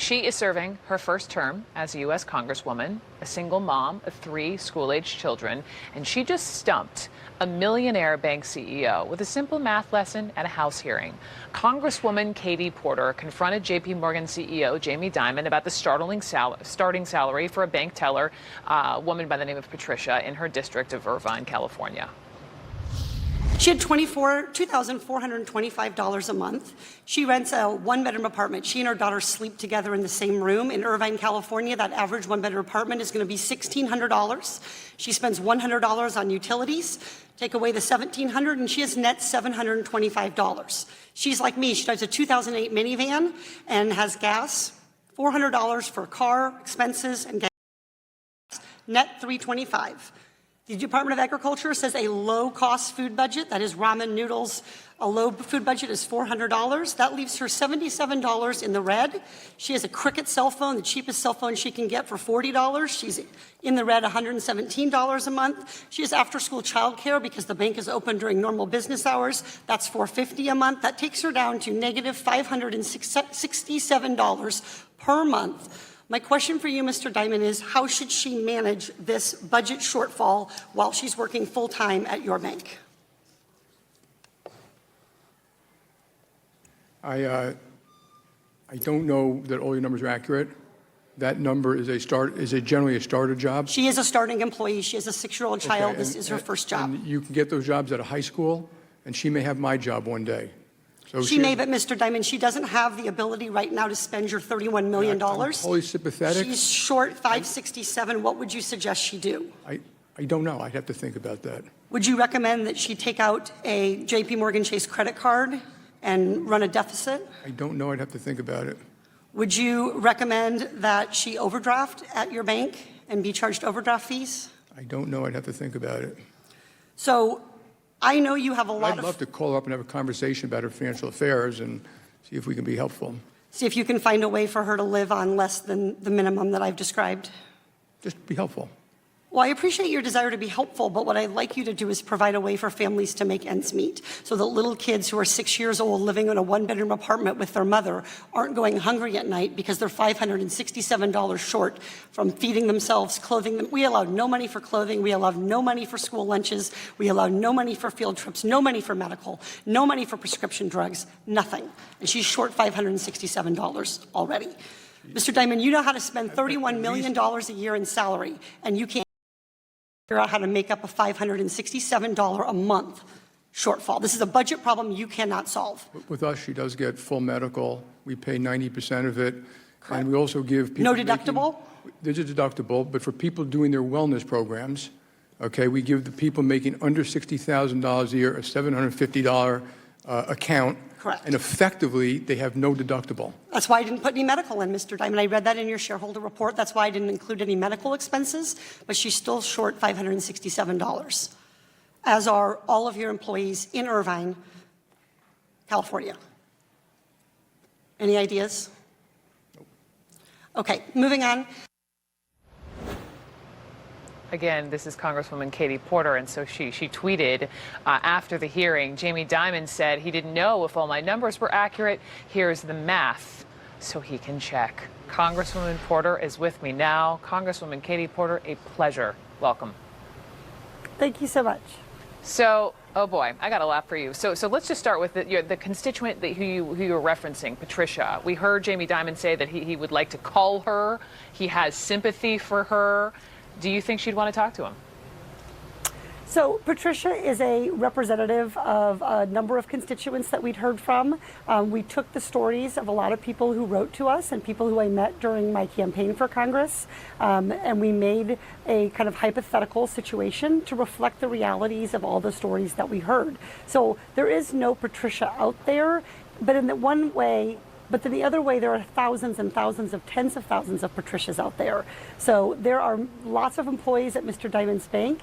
She is serving her first term as a U.S. Congresswoman, a single mom of 3 school-aged children, and she just stumped a millionaire bank CEO with a simple math lesson at a House hearing. Congresswoman Katie Porter confronted J.P. Morgan CEO Jamie Dimon about the starting salary for a bank teller, a woman by the name of Patricia, in her district of Irvine, California. She had $2,425 a month. She rents a 1-bedroom apartment. She and her daughter sleep together in the same room. In Irvine, California, that average 1-bedroom apartment is going to be $1,600. She spends $100 on utilities. Take away the $1,700, and she has net $725. She's like me. She drives a 2008 minivan and has gas, $400 for car expenses and gas, net $325. The Department of Agriculture says a low-cost food budget, that is ramen noodles, a low food budget is $400. That leaves her $77 in the red. She has a Cricket cell phone, the cheapest cell phone she can get for $40. She's in the red $117 a month. She has after-school childcare because the bank is open during normal business hours. That's $450 a month. That takes her down to negative $567 per month. My question for you, Mr. Dimon, is how should she manage this budget shortfall while she's working full-time at your bank? I don't know that all your numbers are accurate. That number is generally a starter job. She is a starting employee. She has a 6-year-old child. Okay, this is her first job. And you can get those jobs at a high school, and she may have my job one day. So she may, but Mr. Dimon, she doesn't have the ability right now to spend your $31 million. I'm totally sympathetic. She's short $567. What would you suggest she do? I don't know. I'd have to think about that. Would you recommend that she take out a J.P. Morgan Chase credit card and run a deficit? I don't know. I'd have to think about it. Would you recommend that she overdraft at your bank and be charged overdraft fees? I don't know. I'd have to think about it. So I know you have a lot I'd love to call her up and have a conversation about her financial affairs and see if we can be helpful. See if you can find a way for her to live on less than the minimum that I've described. Just be helpful. Well, I appreciate your desire to be helpful, but what I'd like you to do is provide a way for families to make ends meet so that little kids who are 6 years old living in a 1-bedroom apartment with their mother aren't going hungry at night because they're $567 short from feeding themselves, clothing them. We allowed no money for clothing. We allowed no money for school lunches. We allowed no money for field trips, no money for medical, no money for prescription drugs, nothing. And she's short $567 already. Mr. Dimon, you know how to spend $31 million a year in salary, and you can't figure out how to make up a $567 a month shortfall. This is a budget problem you cannot solve. With us, she does get full medical. We pay 90% of it. Correct. And we also give people— No deductible? There's a deductible, but for people doing their wellness programs, okay, we give the people making under $60,000 a year a $750 account. Correct. And effectively, they have no deductible. That's why I didn't put any medical in, Mr. Dimon. I read that in your shareholder report. That's why I didn't include any medical expenses, but she's still short $567, as are all of your employees in Irvine, California. Any ideas? Nope. Okay, moving on. Again, this is Congresswoman Katie Porter, and so she tweeted after the hearing, Jamie Dimon said he didn't know if all my numbers were accurate. Here's the math so he can check. Congresswoman Porter is with me now. Congresswoman Katie Porter, a pleasure. Welcome. Thank you so much. So, oh boy, I got a lot for you. So let's just start with the constituent who you were referencing, Patricia. We heard Jamie Dimon say that he would like to call her. He has sympathy for her. Do you think she'd want to talk to him? So Patricia is a representative of a number of constituents that we'd heard from. We took the stories of a lot of people who wrote to us and people who I met during my campaign for Congress, and we made a kind of hypothetical situation to reflect the realities of all the stories that we heard. So there is no Patricia out there, but in the one way, but then the other way, there are thousands and thousands of tens of thousands of Patricias out there. So there are lots of employees at Mr. Dimon's bank.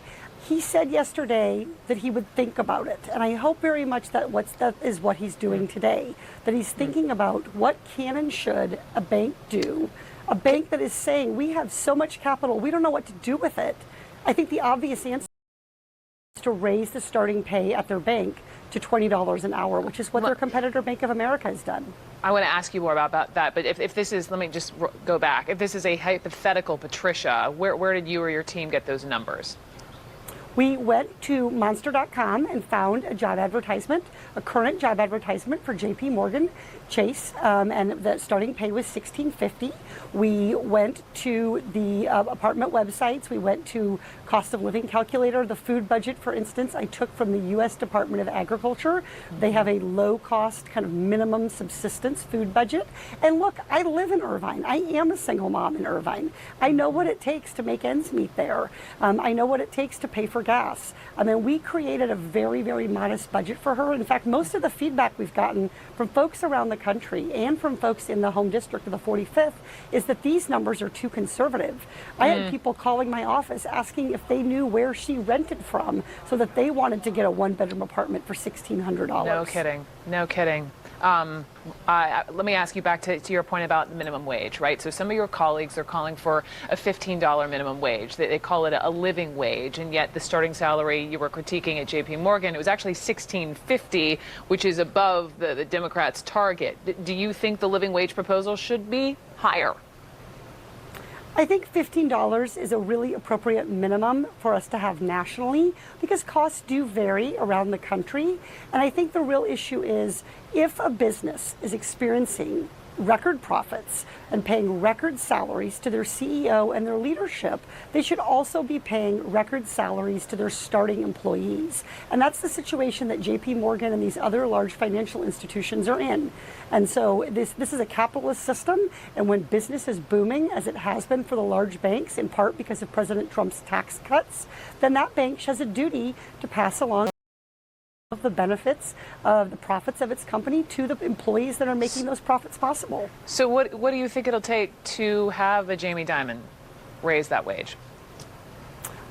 He said yesterday that he would think about it. And I hope very much that that is what he's doing today, that he's thinking about what can and should a bank do. A bank that is saying, we have so much capital, we don't know what to do with it. I think the obvious answer is to raise the starting pay at their bank to $20 an hour, which is what their competitor Bank of America has done. I want to ask you more about that, but if this is, let me just go back. If this is a hypothetical, Patricia, where did you or your team get those numbers? We went to monster.com and found a job advertisement, a current job advertisement for JP Morgan Chase, and the starting pay was $16.50. We went to the apartment websites. We went to cost of living calculator. The food budget, for instance, I took from the U.S. Department of Agriculture. They have a low cost, kind of minimum subsistence food budget. And look, I live in Irvine. I am a single mom in Irvine. I know what it takes to make ends meet there. I know what it takes to pay for gas. I mean, we created a very, very modest budget for her. In fact, most of the feedback we've gotten from folks around the country and from folks in the home district of the 45th is that these numbers are too conservative. I had people calling my office asking if they knew where she rented from so that they wanted to get a one-bedroom apartment for $1,600. No kidding. No kidding. Let me ask you back to your point about the minimum wage, right? So some of your colleagues are calling for a $15 minimum wage. They call it a living wage, and yet the starting salary you were critiquing at JP Morgan, it was actually $16.50, which is above the Democrats' target. Do you think the living wage proposal should be higher? I think $15 is a really appropriate minimum for us to have nationally because costs do vary around the country. And I think the real issue is if a business is experiencing record profits and paying record salaries to their CEO and their leadership, they should also be paying record salaries to their starting employees. And that's the situation that JP Morgan and these other large financial institutions are in. And so this is a capitalist system, and when business is booming, as it has been for the large banks, in part because of President Trump's tax cuts, then that bank has a duty to pass along of the benefits of the profits of its company to the employees that are making those profits possible. So what do you think it'll take to have a Jamie Dimon raise that wage?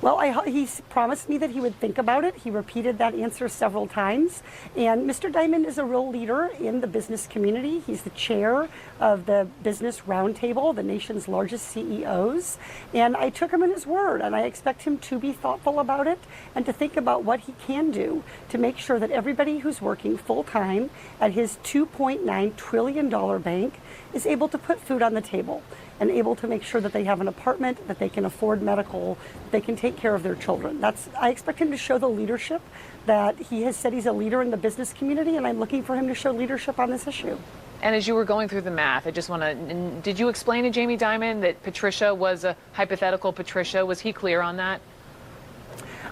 Well, he promised me that he would think about it. He repeated that answer several times. And Mr. Dimon is a real leader in the business community. He's the chair of the Business Roundtable, the nation's largest CEOs. And I took him at his word, and I expect him to be thoughtful about it and to think about what he can do to make sure that everybody who's working full-time at his $2.9 trillion bank is able to put food on the table and able to make sure that they have an apartment, that they can afford medical, they can take care of their children. I expect him to show the leadership that he has said he's a leader in the business community, and I'm looking for him to show leadership on this issue. And as you were going through the math, I just want to, did you explain to Jamie Dimon that Patricia was a hypothetical Patricia? Was he clear on that?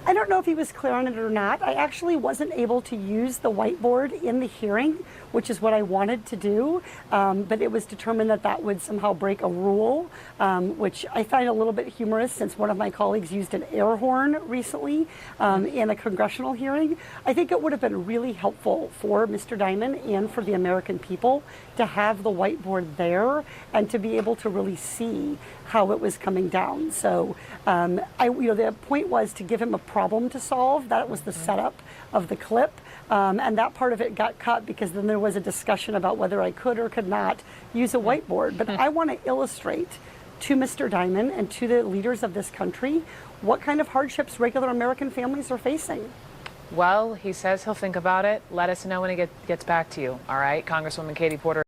I don't know if he was clear on it or not. I actually wasn't able to use the whiteboard in the hearing, which is what I wanted to do, but it was determined that that would somehow break a rule, which I find a little bit humorous since one of my colleagues used an air horn recently in a congressional hearing. I think it would have been really helpful for Mr. Dimon and for the American people to have the whiteboard there and to be able to really see how it was coming down. So the point was to give him a problem to solve. That was the setup of the clip. And that part of it got cut because then there was a discussion about whether I could or could not use a whiteboard. But I want to illustrate to Mr. Dimon and to the leaders of this country what kind of hardships regular American families are facing. Well, he says he'll think about it. Let us know when he gets back to you. All right, Congresswoman Katie Porter.